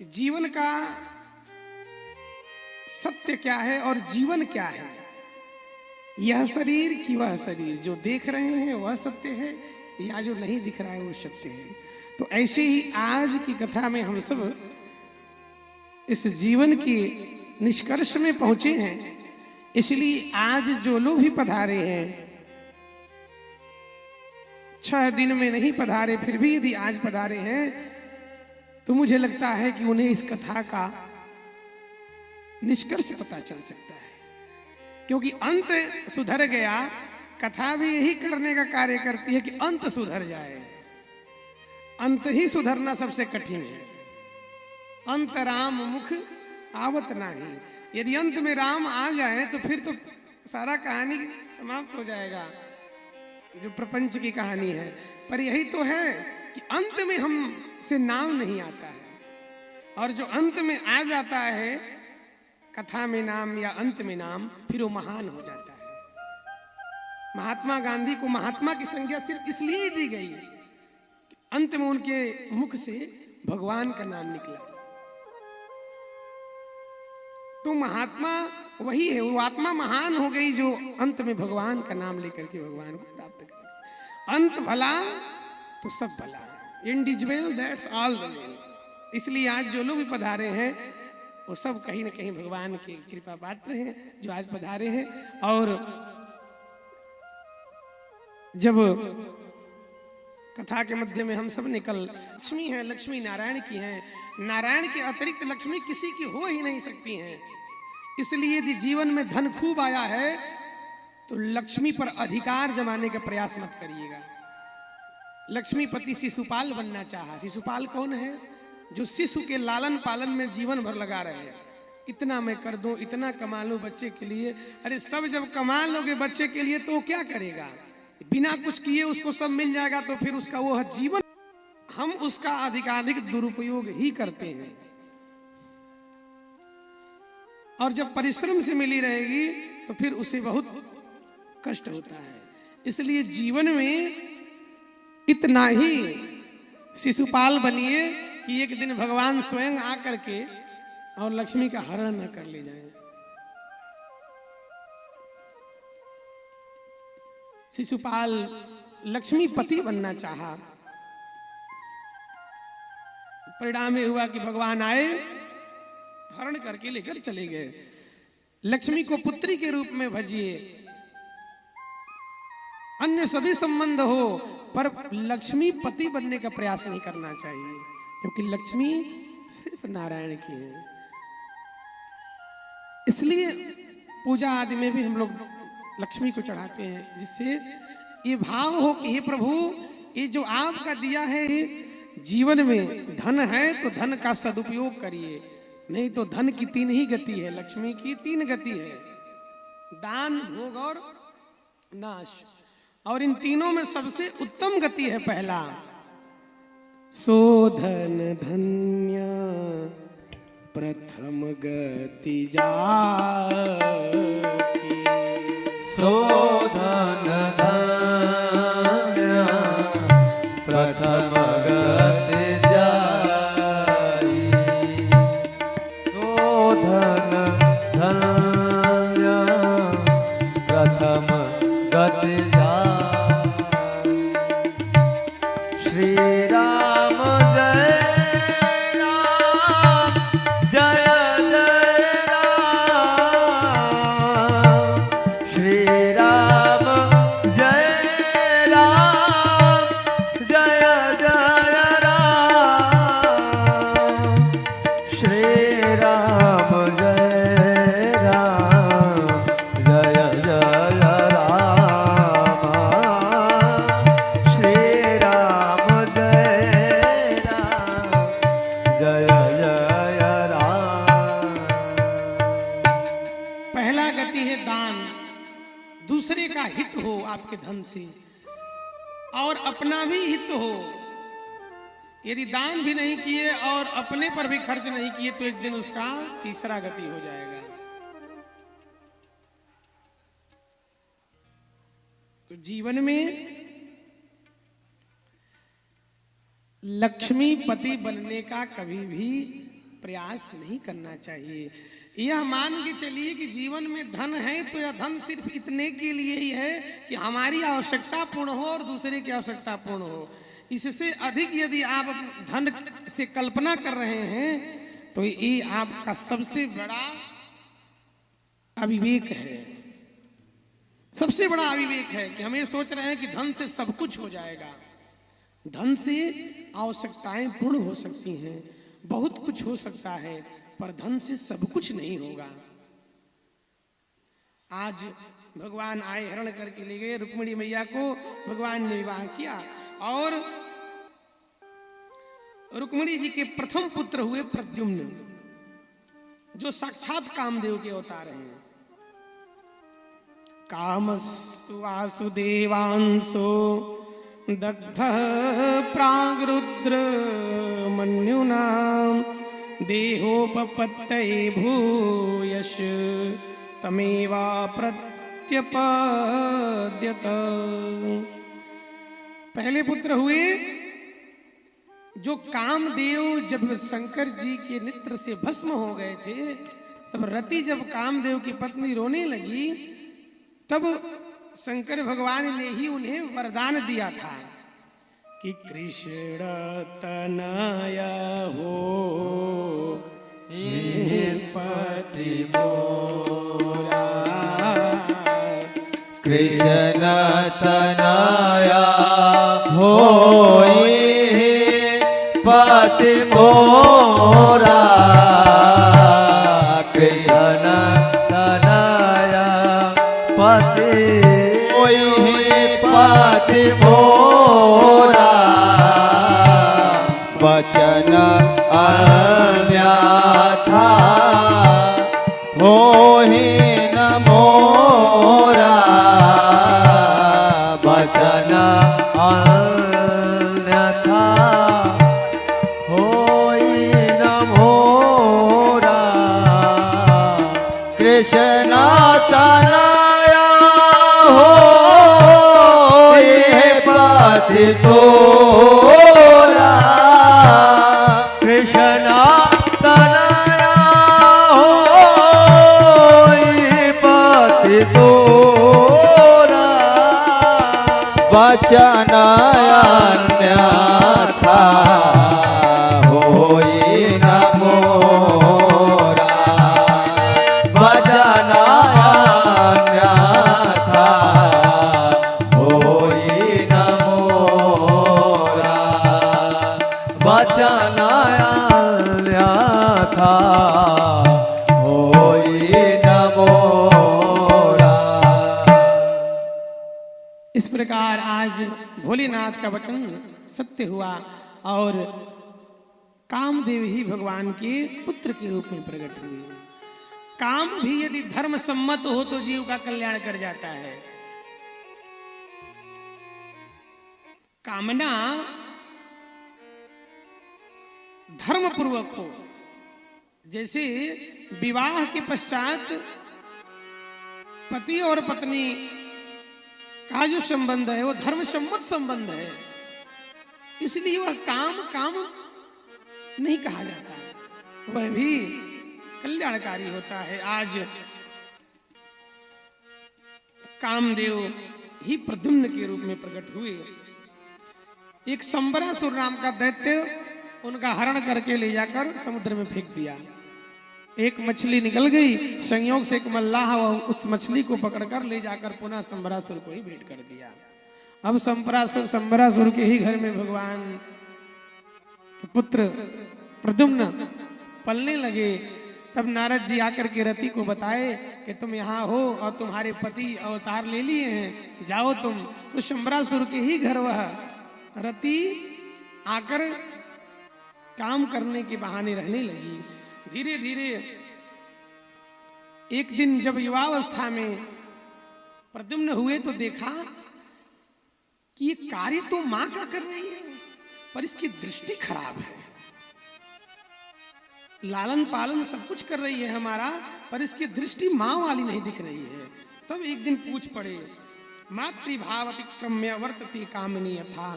कि जीवन का सत्य क्या है और जीवन क्या है। यह शरीर कि वह शरीर, जो देख रहे हैं वह सत्य है या जो नहीं दिख रहा है वो सत्य है। तो ऐसे ही आज की कथा में हम सब इस जीवन की निष्कर्ष में पहुंचे हैं। इसलिए आज जो लोग भी पधारे हैं, 6 दिन में नहीं पधारे, फिर भी यदि आज पधारे हैं तो मुझे लगता है कि उन्हें इस कथा का निष्कर्ष पता चल सकता है, क्योंकि अंत सुधर गया। कथा भी यही करने का कार्य करती है कि अंत सुधर जाए। अंत ही सुधरना सबसे कठिन है। अंत राम मुख आवत नहीं। यदि अंत में राम आ जाए तो फिर तो सारा कहानी समाप्त हो जाएगा, जो प्रपंच की कहानी है। पर यही तो है कि अंत में हम से नाम नहीं आता है, और जो अंत में आ जाता है कथा में नाम या अंत में नाम, फिर वो महान हो जाता है। महात्मा गांधी को महात्मा की संज्ञा सिर्फ इसलिए दी गई कि अंत में उनके मुख से भगवान का नाम निकला। तो महात्मा वही है, वो आत्मा महान हो गई जो अंत में भगवान का नाम लेकर के भगवान को प्राप्त कर। अंत भला तो सब भला, individual that's all the well. इसलिए आज जो लोग भी पधारे हैं वो सब कहीं ना कहीं भगवान की कृपा पात्र हैं, जो आज पधारे हैं। और जब कथा के मध्य में हम सब निकल, लक्ष्मी है, लक्ष्मी नारायण की है, नारायण के अतिरिक्त लक्ष्मी किसी की हो ही नहीं सकती हैं। इसलिए यदि जीवन में धन खूब आया है तो लक्ष्मी पर अधिकार जमाने का प्रयास मत करिएगा। लक्ष्मीपति शिशुपाल बनना चाहा। शिशुपाल कौन है? जो शिशु के लालन पालन में जीवन भर लगा रहे हैं। इतना मैं कर दूं, इतना कमा लूं बच्चे के लिए। अरे सब जब कमा लोगे बच्चे के लिए तो क्या करेगा? बिना कुछ किए उसको सब मिल जाएगा तो फिर उसका वो जीवन, हम उसका अधिकाधिक दुरुपयोग ही करते हैं। और जब परिश्रम से मिली रहेगी तो फिर उसे बहुत कष्ट होता है। इसलिए जीवन में इतना ही शिशुपाल बनिए कि एक दिन भगवान स्वयं आकर के और लक्ष्मी का हरण न कर ले जाए। शिशुपाल लक्ष्मीपति बनना चाहा, परिणाम में हुआ कि भगवान आए, हरण करके लेकर चले गए। लक्ष्मी को पुत्री के रूप में भजिए, अन्य सभी संबंध हो, पर लक्ष्मीपति बनने का प्रयास नहीं करना चाहिए, क्योंकि लक्ष्मी सिर्फ नारायण की है। इसलिए पूजा आदि में भी हम लोग लक्ष्मी को चढ़ाते हैं, जिससे ये भाव हो कि हे प्रभु, ये जो आपका दिया है जीवन में धन है तो धन का सदुपयोग करिए, नहीं तो धन की 3 ही गति है, लक्ष्मी की 3 गति है, दान, भोग और नाश। और इन तीनों में सबसे उत्तम गति है पहला, शोधन धन्य प्रथम गति जाकी। शोधन धन्य प्रथम गति जाकी। शोधन धन्य प्रथम गति जाकी। श्री राम जय राम, जय जय राम। श्री राम जय राम, जय जय राम। श्री राम जय राम, जय जय राम। श्री राम जय राम, जय जय राम। पहला गति है दान, दूसरे का हित हो आपके धन से, और अपना भी हित हो। यदि दान भी नहीं किए और अपने पर भी खर्च नहीं किए तो एक दिन उसका तीसरा गति हो जाएगा। तो जीवन में लक्ष्मीपति बनने का कभी भी प्रयास नहीं करना चाहिए। यह मान के चलिए कि जीवन में धन है तो यह धन सिर्फ इतने के लिए ही है कि हमारी आवश्यकता पूर्ण हो और दूसरे की आवश्यकता पूर्ण हो। इससे अधिक यदि आप धन से कल्पना कर रहे हैं तो ये आपका सबसे बड़ा अविवेक है। सबसे बड़ा अविवेक है कि हम ये सोच रहे हैं कि धन से सब कुछ हो जाएगा। धन से आवश्यकताएं पूर्ण हो सकती हैं, बहुत कुछ हो सकता है, पर धन से सब कुछ नहीं होगा। आज भगवान आए, हरण करके ले गए रुक्मिणी मैया को, भगवान ने विवाह किया और रुक्मिणी जी के प्रथम पुत्र हुए प्रद्युम्न, जो साक्षात कामदेव के अवतार हैं। कामस्तु वासुदेवांशो दग्धः प्रागरुद्र मन्युना देहोपपत्तये भूयश तमेवा प्रत्यपद्यत। पहले पुत्र हुए जो कामदेव, जब शंकर जी के नेत्र से भस्म हो गए थे, तब रति जब कामदेव की पत्नी रोने लगी, तब शंकर भगवान ने ही उन्हें वरदान दिया था कि कृष्ण तनया हो पति मोरा, कृष्ण तनया हो पति मोरा, कृष्ण तनया पति पति मोरा, वचन अन्यथा होहि न मोरा, वचन अन्यथा होहि न मोरा, कृष्ण तनया हो पति तोरा, कृष्ण तनया हो पति तोरा, वचन अन्यथा होई न मोरा, वचन अन्यथा होई न मोरा, वचन अन्यथा होई न मोरा। इस प्रकार आज भोलेनाथ का वचन सत्य हुआ और कामदेव ही भगवान के पुत्र के रूप में प्रकट हुए। काम भी यदि धर्म सम्मत हो तो जीव का कल्याण कर जाता है। कामना धर्म पूर्वक हो, जैसे विवाह के पश्चात पति और पत्नी का जो संबंध है वो धर्म सम्मत संबंध है, इसलिए वह काम नहीं कहा जाता, वह भी कल्याणकारी होता है। आज कामदेव ही प्रद्युम्न के रूप में प्रकट हुए। एक संबरासुर नाम का दैत्य उनका हरण करके ले जाकर समुद्र में फेंक दिया। एक मछली निकल गई, संयोग से एक मल्लाह उस मछली को पकड़कर ले जाकर पुनः संबरासुर को ही भेंट कर दिया। अब संबरासुर के ही घर में भगवान के पुत्र प्रद्युम्न पलने लगे। तब नारद जी आकर के रति को बताए कि तुम यहाँ हो और तुम्हारे पति अवतार ले लिए हैं, जाओ तुम। तो संबरासुर के ही घर वह रति आकर काम करने के बहाने रहने लगी। धीरे धीरे एक दिन जब युवावस्था में प्रद्युम्न हुए तो देखा कि ये कार्य तो मां का कर रही है, पर इसकी दृष्टि खराब है। लालन पालन सब कुछ कर रही है हमारा, पर इसकी दृष्टि मां वाली नहीं दिख रही है। तब एक दिन पूछ पड़े, मातृभाव अतिक्रम्य वर्तती कामिनी यथा